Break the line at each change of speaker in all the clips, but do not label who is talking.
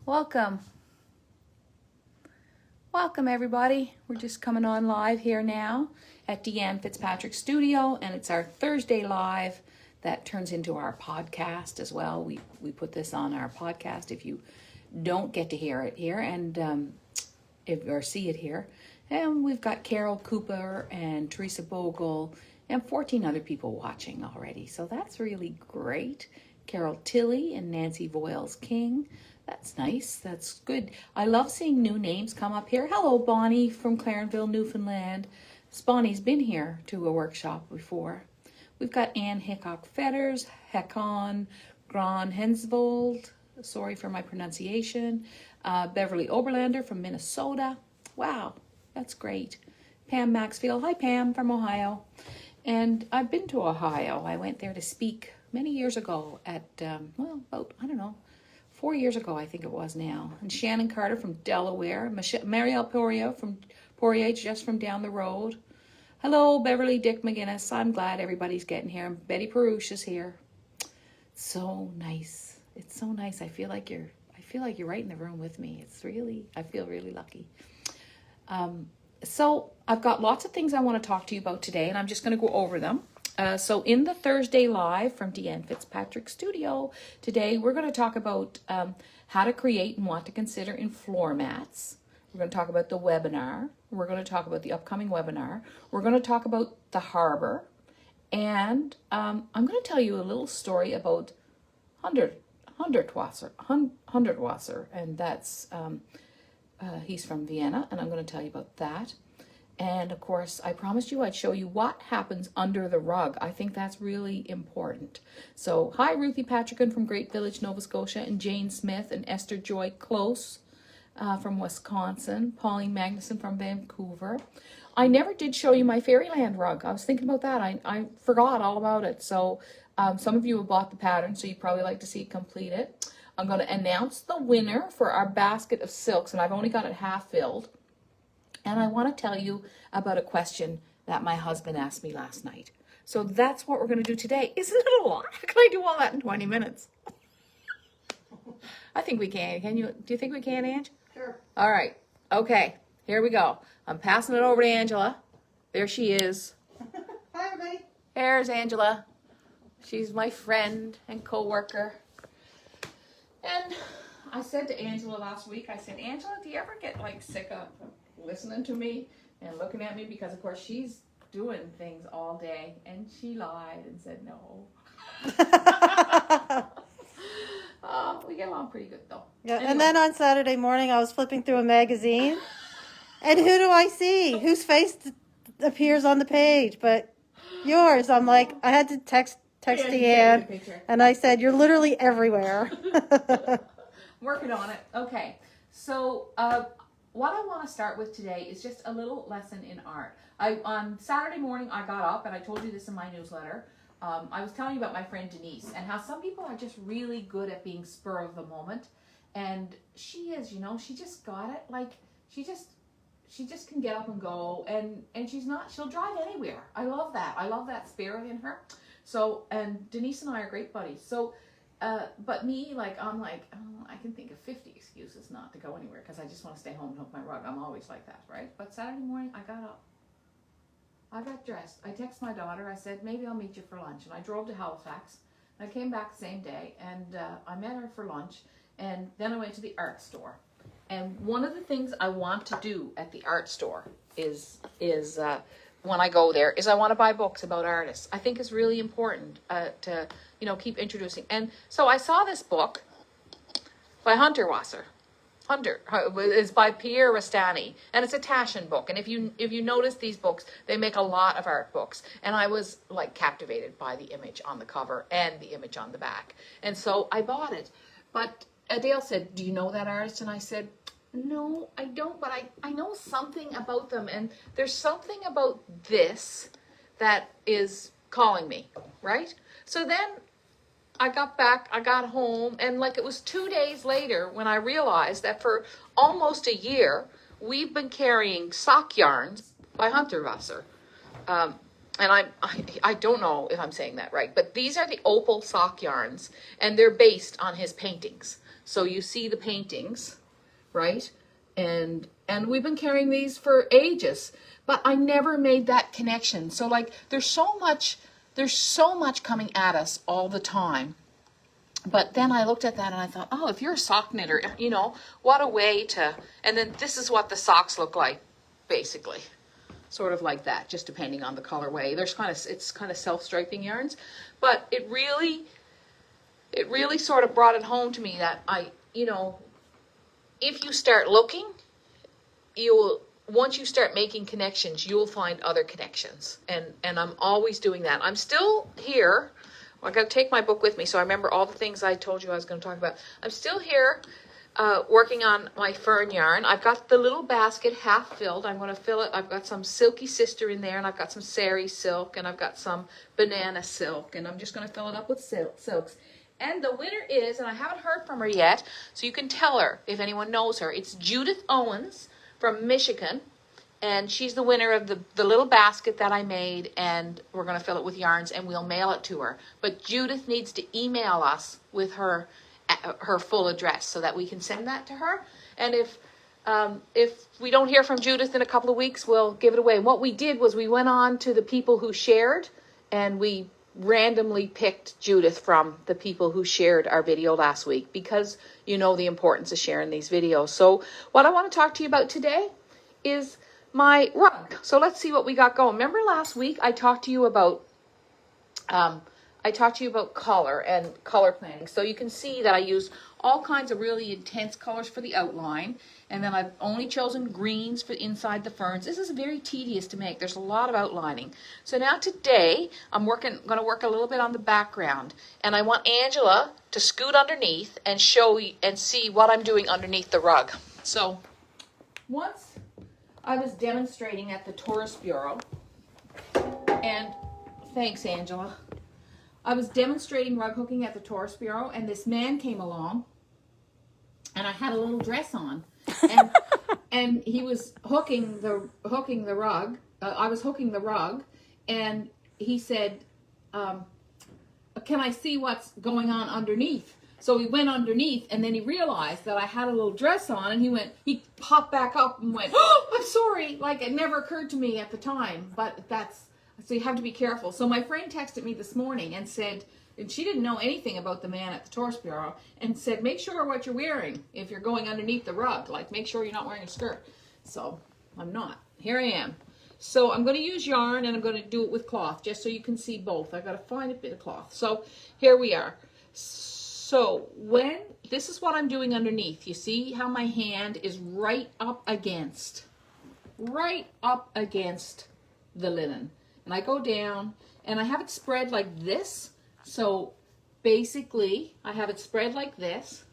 Welcome. Welcome, everybody. We're just coming on live here now at Deanne Fitzpatrick Studio, and it's our Thursday live that turns into our podcast as well. We put this on our podcast if you don't get to hear it here and or see it here. And we've got Carol Cooper and Teresa Bogle and 14 other people watching already. So that's really great. Carol Tilley and Nancy Voiles King. That's nice. That's good. I love seeing new names come up here. Hello, Bonnie from Clarenville, Newfoundland. Bonnie's been here to a workshop before. We've got Ann Hickok Fetters, Hekon Gran Hensvold. Sorry for my pronunciation. Beverly Oberlander from Minnesota. Wow, that's great. Pam Maxfield. Hi, Pam from Ohio. And I've been to Ohio. I went there to speak many years ago at, about, 4 years ago, I think it was now. And Shannon Carter from Delaware. Marielle Poirier, just from down the road. Hello, Beverly Dick McGinnis. I'm glad everybody's getting here. And Betty Perush is here. So nice. It's so nice. I feel like you're right in the room with me. I feel really lucky. So I've got lots of things I want to talk to you about today, and I'm just going to go over them. So in the Thursday Live from Deanne Fitzpatrick Studio, today we're going to talk about how to create and what to consider in floor mats. We're going to talk about the webinar. We're going to talk about the upcoming webinar. We're going to talk about the harbor. And I'm going to tell you a little story about Hundertwasser, and that's, he's from Vienna, and I'm going to tell you about that. And of course, I promised you I'd show you what happens under the rug. I think that's really important. So, hi, Ruthie Patricken from Great Village, Nova Scotia, and Jane Smith and Esther Joy Close from Wisconsin, Pauline Magnuson from Vancouver. I never did show you my Fairyland rug. I was thinking about that. I forgot all about it. So, some of you have bought the pattern, so you'd probably like to see it completed. I'm going to announce the winner for our basket of silks, and I've only got it half filled. And I want to tell you about a question that my husband asked me last night. So that's what we're going to do today. Isn't it a lot? How can I do all that in 20 minutes? I think we can. Can you? Do you think we can, Ange?
Sure.
All right. Okay. Here we go. I'm passing it over to Angela. There she is.
Hi, everybody.
There's Angela. She's my friend and co-worker. And I said to Angela last week, I said, Angela, do you ever get sick of listening to me and looking at me? Because of course she's doing things all day, and she lied and said no. We get along pretty good though.
Yeah,
anyway.
And then on Saturday morning I was flipping through a magazine, and who do I see? Whose face appears on the page but yours? I'm like, I had to text Deanne, and I said, you're literally everywhere.
Working on it. Okay, so what I want to start with today is just a little lesson in art. On Saturday morning, I got up, and I told you this in my newsletter. I was telling you about my friend Denise, and how some people are just really good at being spur of the moment. And she is, she just got it. She just can get up and go, and she'll drive anywhere. I love that. I love that spirit in her. So, and Denise and I are great buddies. So, but me, I'm I can think of 50 excuses not to go anywhere because I just want to stay home and hook my rug. I'm always like that, right? But Saturday morning, I got up. I got dressed. I texted my daughter. I said, maybe I'll meet you for lunch. And I drove to Halifax. And I came back the same day, and I met her for lunch. And then I went to the art store. And one of the things I want to do at the art store is when I go there, is I want to buy books about artists. I think it's really important to, keep introducing. And so I saw this book by Hundertwasser. It's by Pierre Rastani, and it's a Taschen book. And if you notice these books, they make a lot of art books. And I was captivated by the image on the cover and the image on the back. And so I bought it. But Adele said, do you know that artist? And I said, no, I don't, but I know something about them. And there's something about this that is calling me, right? So then I got home, and it was 2 days later when I realized that for almost a year, we've been carrying sock yarns by Hundertwasser. and I don't know if I'm saying that right, but these are the Opal sock yarns, and they're based on his paintings. So you see the paintings, right? And we've been carrying these for ages, but I never made that connection. So like, there's so much coming at us all the time. But then I looked at that and I thought, oh, if you're a sock knitter, you know, what a way to, and then this is what the socks look like, basically. Sort of like that, just depending on the colorway. It's kind of self-striping yarns, but it really sort of brought it home to me that you know, if you start looking, once you start making connections, you'll find other connections. And I'm always doing that. I'm still here. I got to take my book with me, so I remember all the things I told you I was going to talk about. I'm still here working on my fern yarn. I've got the little basket half filled. I'm going to fill it. I've got some Silky Sister in there, and I've got some Sari silk, and I've got some banana silk, and I'm just going to fill it up with silks. And the winner is, and I haven't heard from her yet, so you can tell her if anyone knows her. It's Judith Owens from Michigan. And she's the winner of the little basket that I made, and we're going to fill it with yarns, and we'll mail it to her. But Judith needs to email us with her full address so that we can send that to her. And if we don't hear from Judith in a couple of weeks, we'll give it away. And what we did was we went on to the people who shared, and we randomly picked Judith from the people who shared our video last week, because you know the importance of sharing these videos. So what I want to talk to you about today is my rug. So let's see what we got going. Remember last week I talked to you about color and color planning. So you can see that I use all kinds of really intense colors for the outline, and then I've only chosen greens for inside the ferns. This is very tedious to make. There's a lot of outlining. So now today I'm going to work a little bit on the background, and I want Angela to scoot underneath and show and see what I'm doing underneath the rug. So once I was demonstrating at the Tourist Bureau, and thanks, Angela. I was demonstrating rug hooking at the Tourist Bureau, and this man came along, and I had a little dress on, and he was hooking the rug. I was hooking the rug, and he said, "Can I see what's going on underneath?" So he went underneath, and then he realized that I had a little dress on, and he popped back up and went, "Oh, I'm sorry." Like, it never occurred to me at the time, but so you have to be careful. So my friend texted me this morning and said, and she didn't know anything about the man at the Tourist Bureau, and said, make sure what you're wearing if you're going underneath the rug. Like, make sure you're not wearing a skirt. So I'm not. Here I am. So I'm going to use yarn, and I'm going to do it with cloth, just so you can see both. I've got to find a bit of cloth. So here we are. So this is what I'm doing underneath. You see how my hand is right up against the linen. And I go down, and I have it spread like this. So basically, I have it spread like this.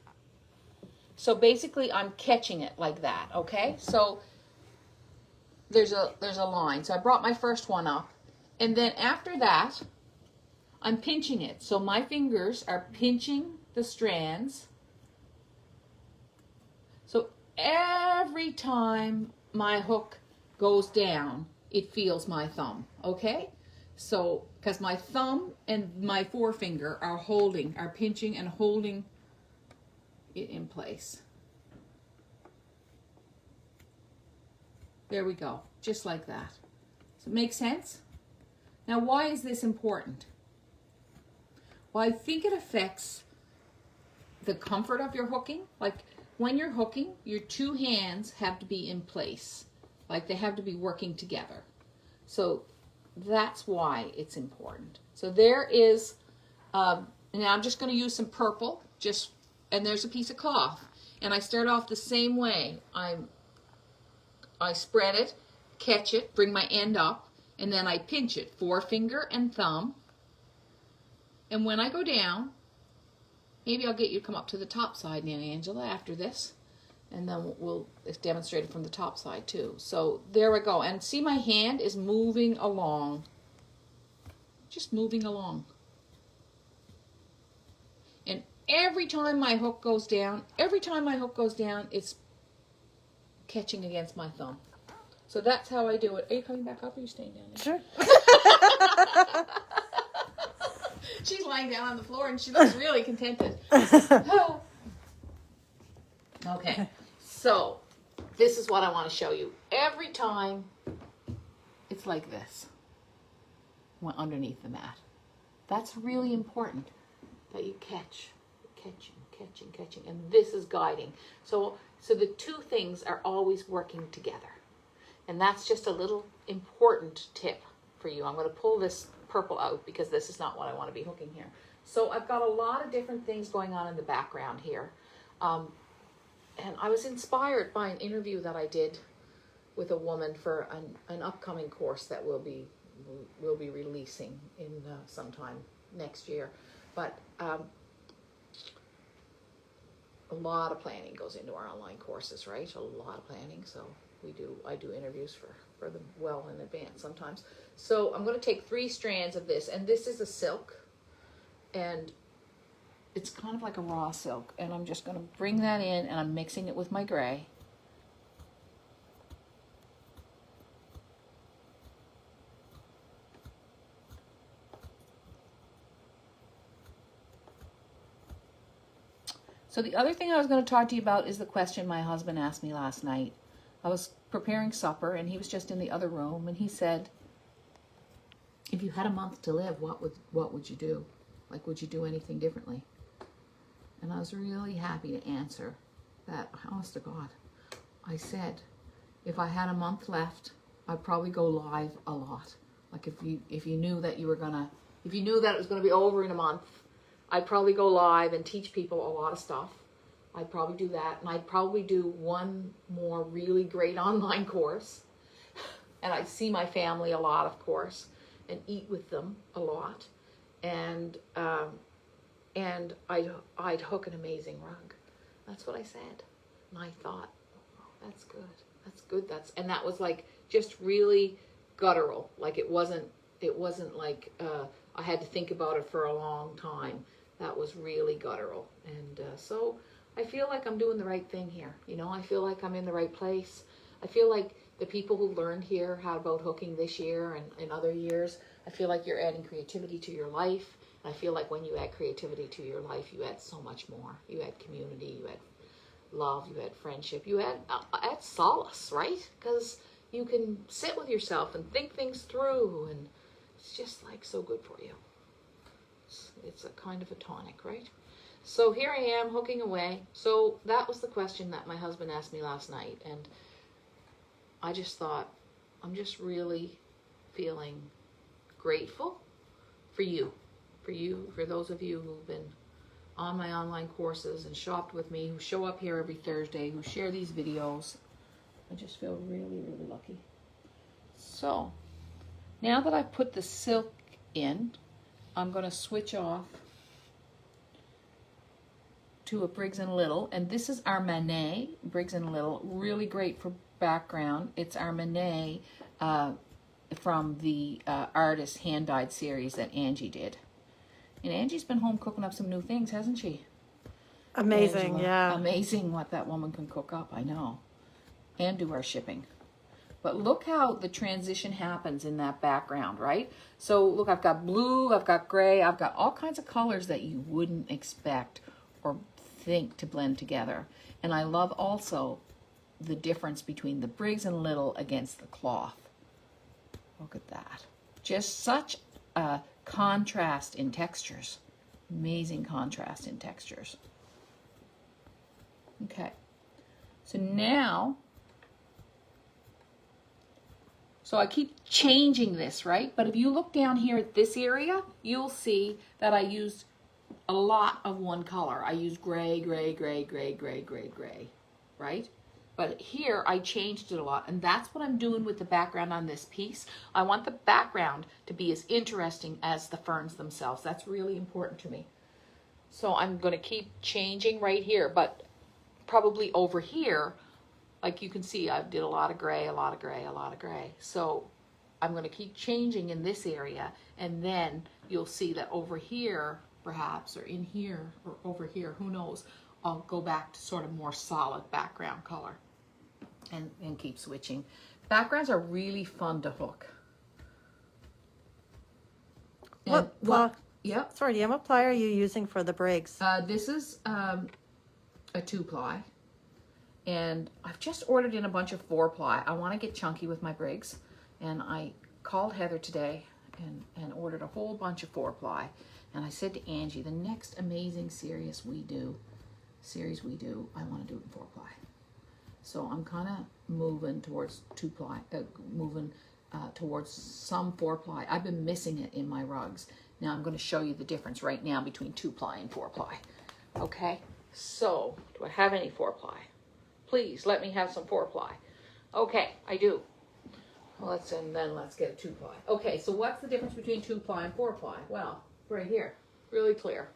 So basically, I'm catching it like that, okay? So there's a line. So I brought my first one up. And then after that, I'm pinching it. So my fingers are pinching the strands. So every time my hook goes down, it feels my thumb, okay? So, because my thumb and my forefinger are pinching and holding it in place. There we go, just like that. Does it make sense? Now, why is this important? Well, I think it affects the comfort of your hooking. Like, when you're hooking, your two hands have to be in place. Like, they have to be working together. So that's why it's important. So there is, now I'm just going to use some purple, and there's a piece of cloth. And I start off the same way. I spread it, catch it, bring my end up, and then I pinch it, forefinger and thumb. And when I go down, maybe I'll get you to come up to the top side now, Angela, after this. And then we'll demonstrate it from the top side too. So there we go. And see, my hand is moving along. Just moving along. And every time my hook goes down, it's catching against my thumb. So that's how I do it. Are you coming back up or are you staying down there?
Sure.
She's lying down on the floor and she looks really contented. Okay, so this is what I want to show you. Every time it's like this, went underneath the mat. That's really important that you catching, and this is guiding. So the two things are always working together. And that's just a little important tip for you. I'm going to pull this purple out because this is not what I want to be hooking here. So I've got a lot of different things going on in the background here. And I was inspired by an interview that I did with a woman for an upcoming course that we'll be releasing in sometime next year. But a lot of planning goes into our online courses, right? A lot of planning. So I do interviews for them well in advance sometimes. So I'm going to take 3 strands of this, and this is a silk, and it's kind of like a raw silk, and I'm just going to bring that in, and I'm mixing it with my gray. So the other thing I was going to talk to you about is the question my husband asked me last night. I was preparing supper, and he was just in the other room, and he said, if you had a month to live, what would you do? Like, would you do anything differently? And I was really happy to answer that. Honest to God, I said, if I had a month left, I'd probably go live a lot. Like if you knew that it was going to be over in a month, I'd probably go live and teach people a lot of stuff. I'd probably do that, and I'd probably do one more really great online course, and I'd see my family a lot, of course, and eat with them a lot, and I'd hook an amazing rug. That's what I said, and I thought, oh, that's good, and that was like just really guttural. Like it wasn't like I had to think about it for a long time. That was really guttural, and so I feel like I'm doing the right thing here. You know, I feel like I'm in the right place. I feel like the people who learned here how about hooking this year and in other years, I feel like you're adding creativity to your life. And I feel like when you add creativity to your life, you add so much more. You add community, you add love, you add friendship, you add solace, right? Because you can sit with yourself and think things through, and it's just like so good for you. It's a kind of a tonic, right? So here I am hooking away. So that was the question that my husband asked me last night, and I just thought, I'm just really feeling grateful for you, for those of you who've been on my online courses and shopped with me, who show up here every Thursday, who share these videos. I just feel really, really lucky. So now that I've put the silk in, I'm going to switch off to a Briggs & Little, and this is our Manet Briggs & Little, really great for background. It's our Manet from the artist hand-dyed series that Angie did. And Angie's been home cooking up some new things, hasn't she?
Amazing,
Angela.
yeah.
Amazing what that woman can cook up, I know. And do our shipping. But look how the transition happens in that background, right? So look, I've got blue, I've got gray, I've got all kinds of colors that you wouldn't expect or think to blend together. And I love also the difference between the Briggs & Little against the cloth. Look at that. Just such a contrast in textures. Amazing contrast in textures. Okay. So now, so I keep changing this, right? But if you look down here at this area, you'll see that I used a lot of one color. I used gray, gray, gray, gray, gray, gray, gray, right? But here I changed it a lot, and that's what I'm doing with the background on this piece. I want the background to be as interesting as the ferns themselves. That's really important to me. So I'm going to keep changing right here, but probably over here, like you can see, I did a lot of gray, a lot of gray, a lot of gray. So I'm going to keep changing in this area, and then you'll see that over here, perhaps, or in here, or over here, who knows, I'll go back to sort of more solid background color and keep switching. Backgrounds are really fun to hook.
What
Yep.
Sorry, Deanne, what ply are you using for the Briggs?
This is a 2-ply. And I've just ordered in a bunch of 4-ply. I want to get chunky with my Briggs. And I called Heather today and ordered a whole bunch of 4-ply. And I said to Angie, the next amazing series we do, I want to do it in 4-ply. So I'm kind of moving towards 2-ply, towards some 4-ply. I've been missing it in my rugs. Now I'm going to show you the difference right now between 2-ply and 4-ply. Okay, so do I have any 4-ply? Please let me have some 4-ply. Okay, I do. Well, let's get a 2-ply. Okay, so what's the difference between 2-ply and 4-ply? Well, right here, really clear.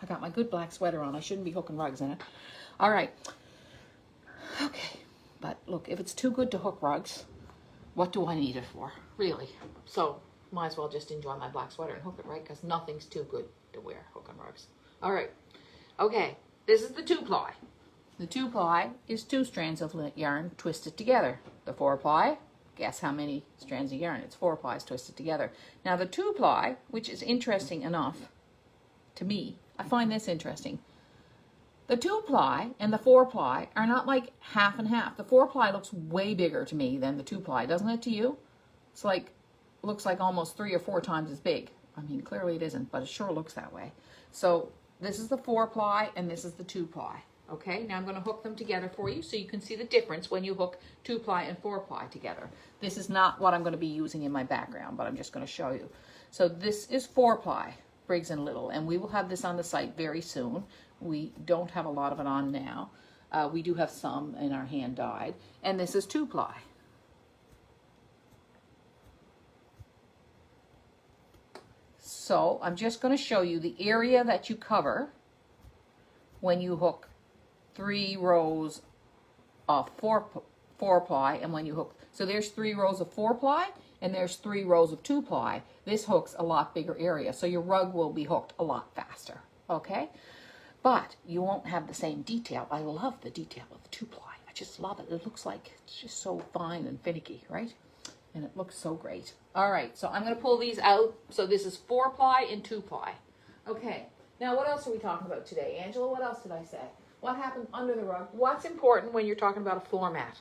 I got my good black sweater on. I shouldn't be hooking rugs in it. All right. Okay, but look, if it's too good to hook rugs, what do I need it for? Really? So might as well just enjoy my black sweater and hook it, right? Because nothing's too good to wear hooking rugs. All right. Okay, this is the 2-ply. The 2-ply is 2 strands of yarn twisted together. The 4-ply, guess how many strands of yarn? It's 4 plies twisted together. Now the 2-ply, which is interesting enough to me, I find this interesting. The 2-ply and the 4-ply are not like half and half. The 4-ply looks way bigger to me than the 2-ply, doesn't it to you? It's like, looks like almost 3 or 4 times as big. I mean, clearly it isn't, but it sure looks that way. So this is the 4-ply and this is the 2-ply. Okay, now I'm going to hook them together for you so you can see the difference when you hook 2-ply and 4-ply together. This is not what I'm going to be using in my background, but I'm just going to show you. So this is 4-ply, Briggs & Little, and we will have this on the site very soon. We don't have a lot of it on now. We do have some in our hand dyed. And this is 2-ply. So I'm just going to show you the area that you cover when you hook 3 rows of 4-ply and when you hook, so there's 3 rows of 4-ply and there's 3 rows of 2-ply. This hooks a lot bigger area, so your rug will be hooked a lot faster, okay? But you won't have the same detail. I love the detail of the 2-ply. I just love it. It looks like it's just so fine and finicky, right? And it looks so great. All right, so I'm going to pull these out. So this is 4-ply and 2-ply. Okay, now what else are we talking about today? Angela, what else did I say? What happened under the rug? What's important when you're talking about a floor mat?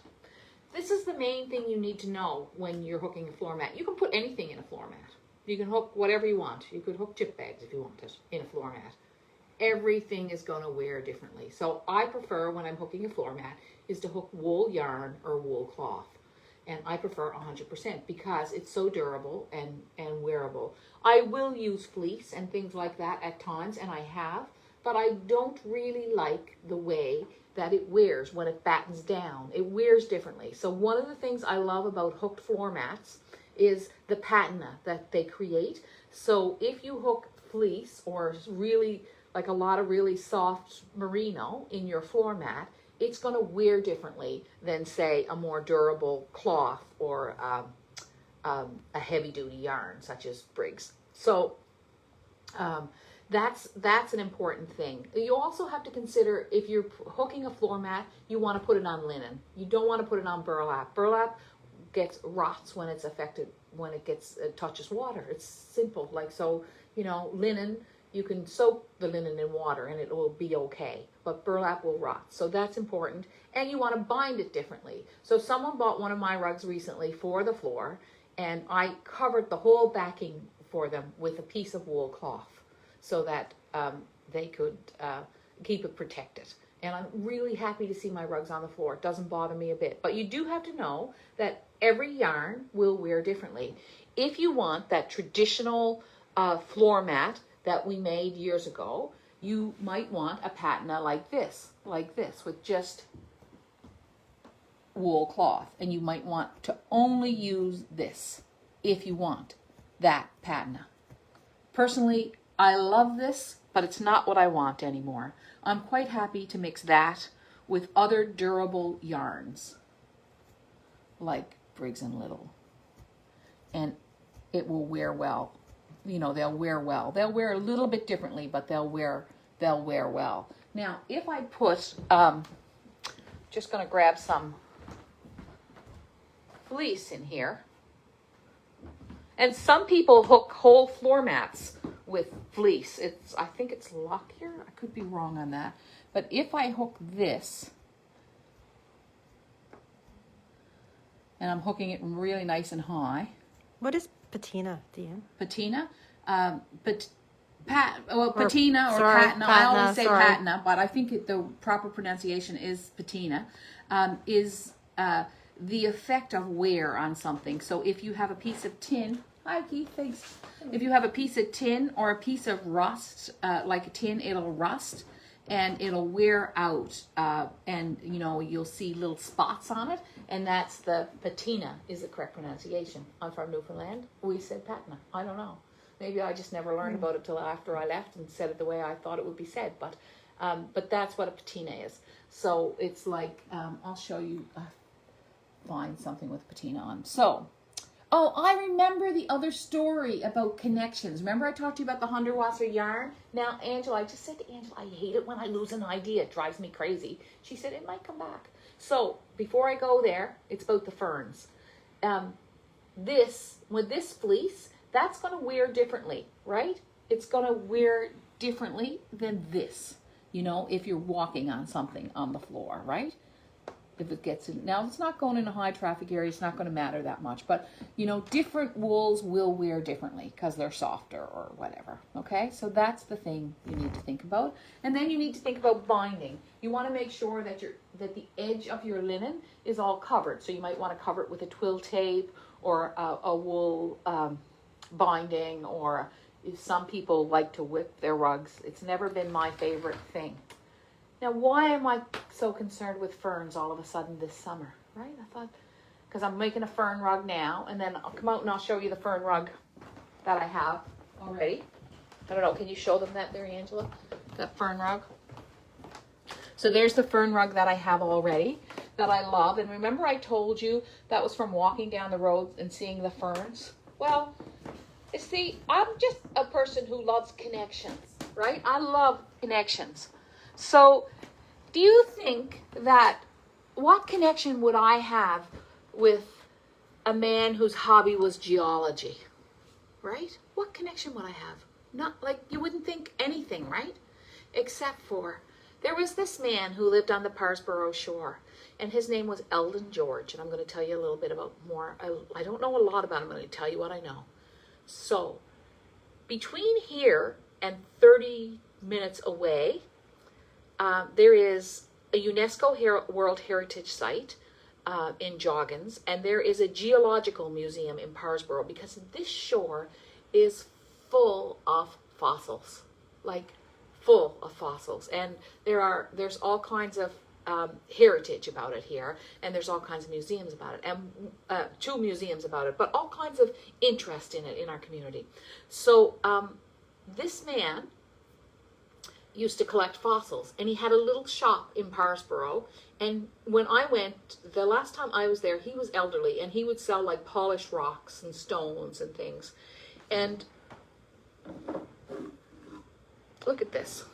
This is the main thing you need to know when you're hooking a floor mat. You can put anything in a floor mat. You can hook whatever you want. You could hook chip bags if you wanted in a floor mat. Everything is going to wear differently. So I prefer, when I'm hooking a floor mat, is to hook wool yarn or wool cloth. And I prefer 100% because it's so durable and wearable. I will use fleece and things like that at times, and I have, but I don't really like the way that it wears when it battens down. It wears differently. So one of the things I love about hooked floor mats is the patina that they create. So if you hook fleece or really like a lot of really soft merino in your floor mat, it's going to wear differently than, say, a more durable cloth or a heavy-duty yarn such as Briggs. So that's an important thing. You also have to consider, if you're hooking a floor mat, you want to put it on linen. You don't want to put it on burlap. Burlap rots when it's affected, when it touches water. It's simple. Like, so, you know, linen, you can soak the linen in water and it will be okay, but burlap will rot. So that's important. And you want to bind it differently. So someone bought one of my rugs recently for the floor, and I covered the whole backing for them with a piece of wool cloth so that they could keep it protected. And I'm really happy to see my rugs on the floor. It doesn't bother me a bit. But you do have to know that every yarn will wear differently. If you want that traditional floor mat that we made years ago, you might want a patina like this, with just wool cloth. And you might want to only use this if you want that patina. Personally, I love this, but it's not what I want anymore. I'm quite happy to mix that with other durable yarns, like Briggs & Little. And it will wear well. You know, they'll wear well. They'll wear a little bit differently, but they'll wear well. Now, if I put, just going to grab some fleece in here. And some people hook whole floor mats with fleece. I think it's Lockyer. I could be wrong on that. But if I hook this, and I'm hooking it really nice and high.
What is patina, Deanne?
Patina? Patina or
sorry,
patina. I always say
sorry.
patina, but I think the proper pronunciation is patina, is the effect of wear on something. So if you have a piece of tin, hi Keith, thanks. If you have a piece of tin or a piece of rust, like a tin, it'll rust and it'll wear out, and you know, you'll see little spots on it, and that's the patina is the correct pronunciation. I'm from Newfoundland. We said patina. I don't know. Maybe I just never learned about it till after I left and said it the way I thought it would be said. But that's what a patina is. So it's like, I'll show you, find something with patina on. So, oh, I remember the other story about connections. Remember I talked to you about the Hundertwasser yarn? Now, Angela, I just said to Angela, I hate it when I lose an idea. It drives me crazy. She said it might come back. So before I go there, it's about the ferns. With this fleece, that's going to wear differently, right? It's going to wear differently than this, you know, if you're walking on something on the floor, right? If it gets in, now it's not going in a high traffic area, it's not going to matter that much, but you know, different wools will wear differently because they're softer or whatever. Okay, so that's the thing you need to think about. And then you need to think about binding. You want to make sure that the edge of your linen is all covered. So you might want to cover it with a twill tape or a wool binding, or if some people like to whip their rugs. It's never been my favorite thing. Now, why am I so concerned with ferns all of a sudden this summer, right? I thought, because I'm making a fern rug now, and then I'll come out and I'll show you the fern rug that I have already. I don't know, can you show them that there, Angela? That fern rug? So there's the fern rug that I have already, that I love. And remember I told you that was from walking down the road and seeing the ferns? Well, you see, I'm just a person who loves connections, right? I love connections. So, do you think that, what connection would I have with a man whose hobby was geology, right? What connection would I have? Not like, you wouldn't think anything, right? Except for, there was this man who lived on the Parsborough shore, and his name was Eldon George, and I'm going to tell you a little bit about more. I don't know a lot about him, I'm going to tell you what I know. So, between here and 30 minutes away, there is a UNESCO World Heritage Site in Joggins, and there is a geological museum in Parsborough, because this shore is full of fossils, like full of fossils. And there's all kinds of heritage about it here, and there's all kinds of museums about it, and 2 museums about it, but all kinds of interest in it in our community. So this man used to collect fossils, and he had a little shop in Parsborough. And when I went, the last time I was there, he was elderly, and he would sell like polished rocks and stones and things. And look at this.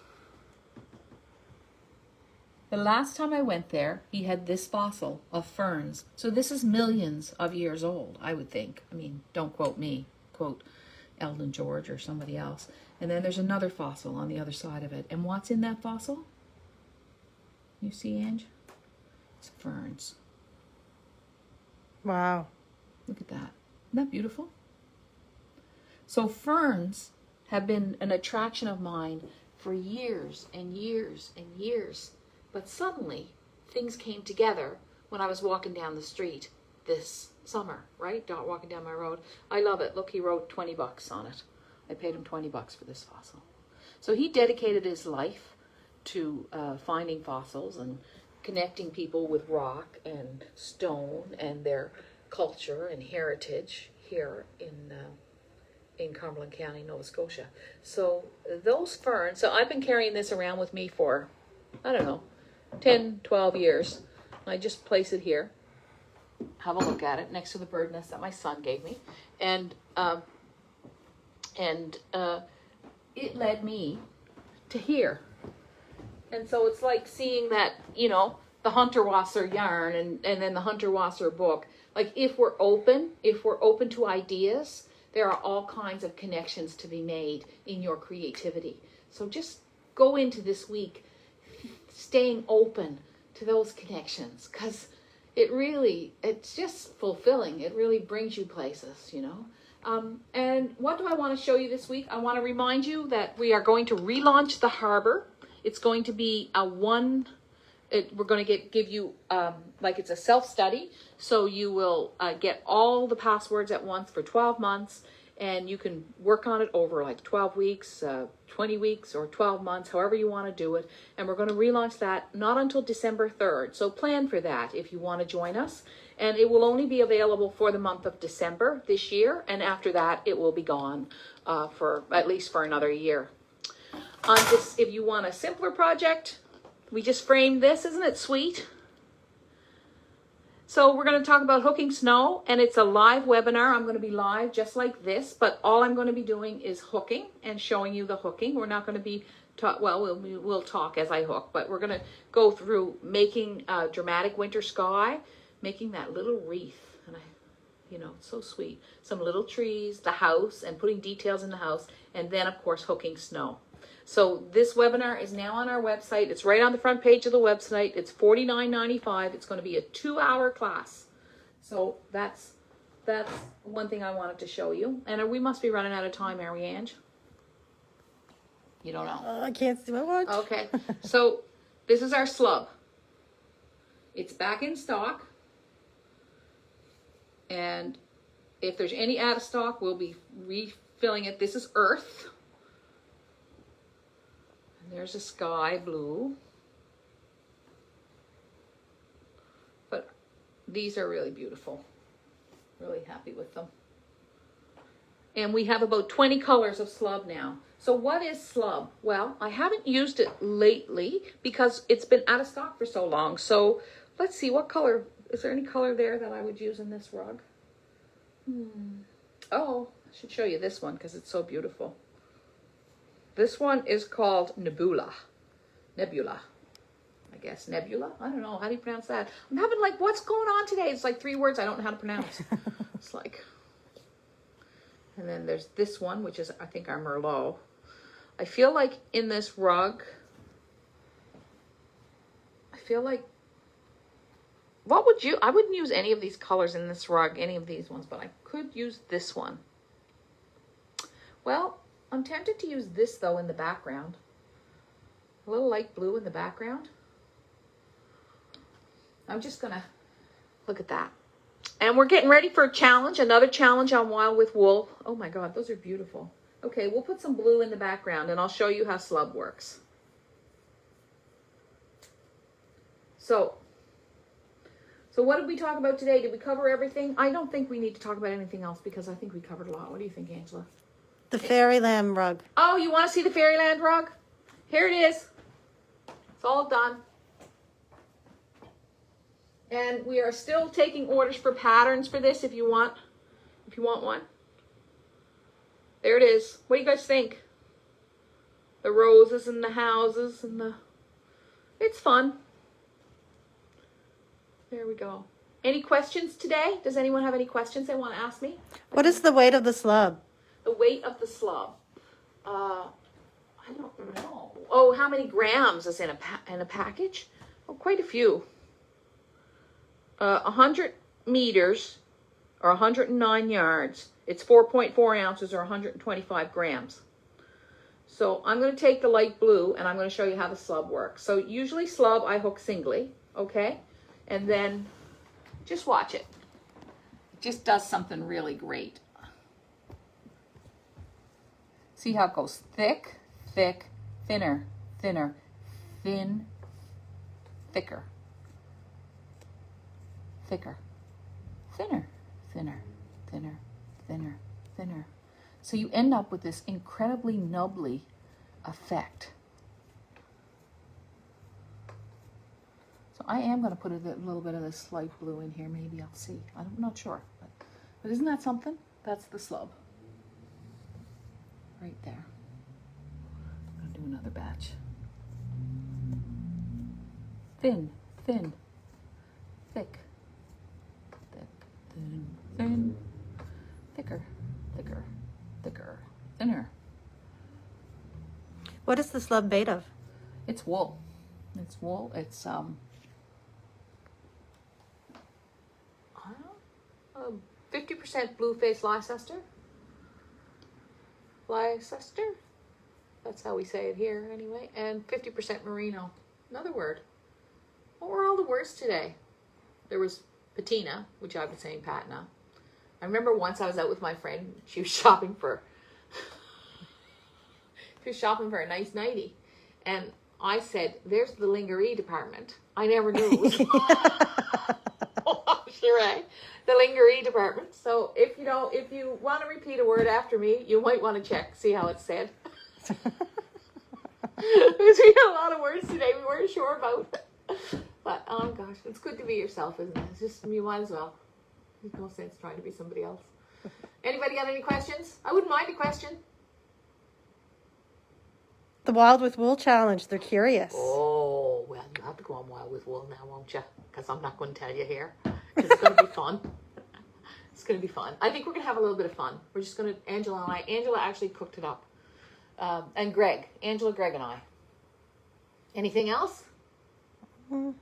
The last time I went there, he had this fossil of ferns. So this is millions of years old, I would think. I mean, don't quote me, quote Eldon George or somebody else. And then there's another fossil on the other side of it. And what's in that fossil? You see, Ange? It's ferns.
Wow.
Look at that. Isn't that beautiful? So ferns have been an attraction of mine for years and years and years. But suddenly, things came together when I was walking down the street this summer, right? Walking down my road. I love it. Look, he wrote $20 on it. I paid him $20 for this fossil. So he dedicated his life to finding fossils and connecting people with rock and stone and their culture and heritage here in Cumberland County, Nova Scotia. So those ferns, so I've been carrying this around with me for, I don't know, 10, 12 years. I just place it here. Have a look at it next to the bird nest that my son gave me. And it led me to here. And so it's like seeing that, you know, the Hundertwasser yarn and then the Hundertwasser book. Like if we're open to ideas, there are all kinds of connections to be made in your creativity. So just go into this week staying open to those connections, because it's just fulfilling. It really brings you places, you know. And what do I want to show you this week? I want to remind you that we are going to relaunch the harbor. It's going to be we're going to give you, like it's a self-study. So you will get all the passwords at once for 12 months. And you can work on it over like 12 weeks, 20 weeks, or 12 months, however you want to do it. And we're going to relaunch that not until December 3rd. So plan for that if you want to join us. And it will only be available for the month of December this year. And after that, it will be gone for at least for another year. On this, if you want a simpler project, we just framed this. Isn't it sweet? So we're going to talk about hooking snow, and it's a live webinar. I'm going to be live just like this, but all I'm going to be doing is hooking and showing you the hooking. We're not going to be we'll talk as I hook, but we're going to go through making a dramatic winter sky, making that little wreath, and it's so sweet. Some little trees, the house, and putting details in the house, and then of course hooking snow. So this webinar is now on our website. It's right on the front page of the website. It's $49.95. It's going to be a 2-hour class. So that's one thing I wanted to show you. And we must be running out of time, are we, Ange? You don't know.
I can't see my watch.
Okay. So this is our slub. It's back in stock. And if there's any out of stock, we'll be refilling it. This is earth. There's a sky blue. But these are really beautiful. Really happy with them. And we have about 20 colors of slub now. So what is slub? Well, I haven't used it lately because it's been out of stock for so long. So let's see, what color? Is there any color there that I would use in this rug? Oh, I should show you this one because it's so beautiful. This one is called Nebula. Nebula. I guess Nebula. I don't know. How do you pronounce that? I'm having like, what's going on today? It's like 3 words I don't know how to pronounce. It's like, and then there's this one, which is, I think, our Merlot. I feel like in this rug, I wouldn't use any of these colors in this rug, any of these ones, but I could use this one. Well, I'm tempted to use this, though, in the background. A little light blue in the background. I'm just going to look at that. And we're getting ready for a challenge, another challenge on Wild with Wool. Oh, my God, those are beautiful. Okay, we'll put some blue in the background, and I'll show you how slub works. So what did we talk about today? Did we cover everything? I don't think we need to talk about anything else because I think we covered a lot. What do you think, Angela?
The Fairyland Rug.
Oh, you want to see the Fairyland Rug? Here it is. It's all done. And we are still taking orders for patterns for this if you want one. There it is. What do you guys think? The roses and the houses and it's fun. There we go. Any questions today? Does anyone have any questions they want to ask me?
What is the weight of the slub?
The weight of the slub. I don't know. Oh, how many grams is in a package? Oh, quite a few. 100 meters or 109 yards. It's 4.4 ounces or 125 grams. So I'm going to take the light blue and I'm going to show you how the slub works. So usually slub I hook singly, okay? And then just watch it. It just does something really great. See how it goes thick, thick, thinner, thinner, thin, thicker, thicker, thinner, thinner, thinner, thinner, thinner. So you end up with this incredibly nubbly effect. So I am going to put a little bit of this light blue in here. Maybe I'll see. I'm not sure. But isn't that something? That's the slub. Right there. I'm going to do another batch. Thin, thin, thick, thick, thin, thin, thicker, thicker, thinner.
What is the slub made of?
It's wool. It's wool. It's 50% blue-faced Leicester. Leicester? That's how we say it here anyway. And 50% merino. Another word. What were all the words today? There was patina, which I've been saying patina. I remember once I was out with my friend. She was shopping for a nice nightie. And I said, there's the lingerie department. I never knew it was lingerie. The lingerie department. So if you want to repeat a word after me, you might want to check, see how it's said. Because we had a lot of words today we weren't sure about. But oh gosh, it's good to be yourself, isn't it? It's just, you might as well. There's no sense trying to be somebody else. Anybody got any questions? I wouldn't mind a question.
The Wild with Wool challenge. They're curious.
Oh, well, you have to go on Wild with Wool now, won't you? Because I'm not going to tell you here. Because it's going to be fun. It's going to be fun. I think we're going to have a little bit of fun. We're just going to, Angela actually cooked it up. And Angela, Greg, and I. Anything else?
Mm.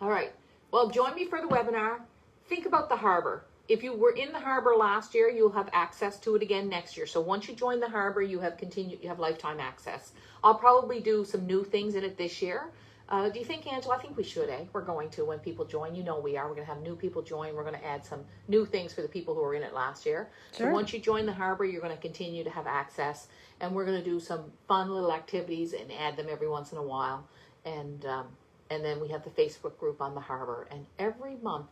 All right. Well, join me for the webinar. Think about the harbor. If you were in the harbor last year, you'll have access to it again next year. So once you join the harbor, you have lifetime access. I'll probably do some new things in it this year. Do you think, Angela? I think we should, We're going to when people join. You know we are. We're going to have new people join. We're going to add some new things for the people who were in it last year.
Sure.
So once you join the harbor, you're going to continue to have access. And we're going to do some fun little activities and add them every once in a while. And then we have the Facebook group on the harbor. And every month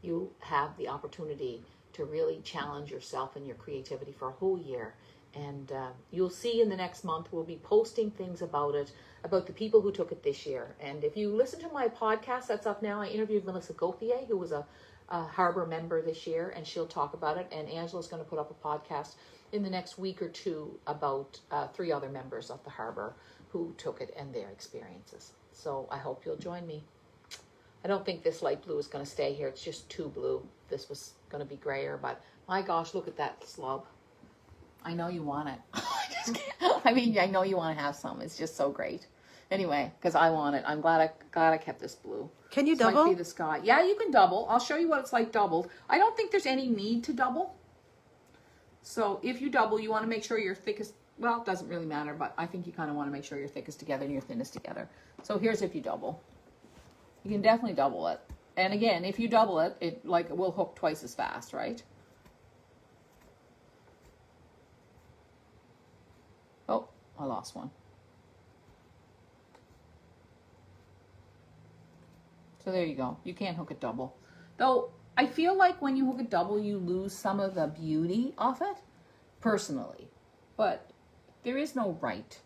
you have the opportunity to really challenge yourself and your creativity for a whole year. And you'll see in the next month, we'll be posting things about it, about the people who took it this year. And if you listen to my podcast that's up now, I interviewed Melissa Gauthier, who was a harbor member this year, and she'll talk about it. And Angela's going to put up a podcast in the next week or two about 3 other members of the harbor who took it and their experiences. So I hope you'll join me. I don't think this light blue is going to stay here. It's just too blue. This was going to be grayer, but my gosh, look at that slub. I know you want it. I know you want to have some. It's just so great. Anyway, because I want it. I'm glad I kept this blue.
Can you
This
double?
might be the sky. Yeah, you can double. I'll show you what it's like doubled. I don't think there's any need to double. So if you double, you want to make sure your thickest, well, it doesn't really matter, but I think you kind of want to make sure your thickest together and your thinnest together. So here's if you double. You can definitely double it. And again, if you double it, it will hook twice as fast, right? Oh, I lost one. So there you go. You can't hook it double. Though I feel like when you hook it double, you lose some of the beauty of it, personally. But there is no right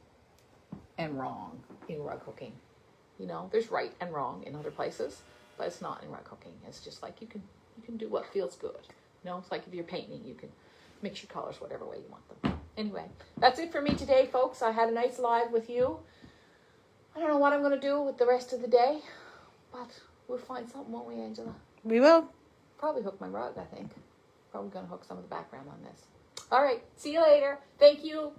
and wrong in rug hooking. You know, there's right and wrong in other places, but it's not in rug hooking. It's just like you can do what feels good. You know, it's like if you're painting, you can mix your colors whatever way you want them. Anyway, that's it for me today, folks. I had a nice live with you. I don't know what I'm going to do with the rest of the day, but we'll find something, won't we, Angela?
We will.
Probably hook my rug, I think. Probably going to hook some of the background on this. All right. See you later. Thank you.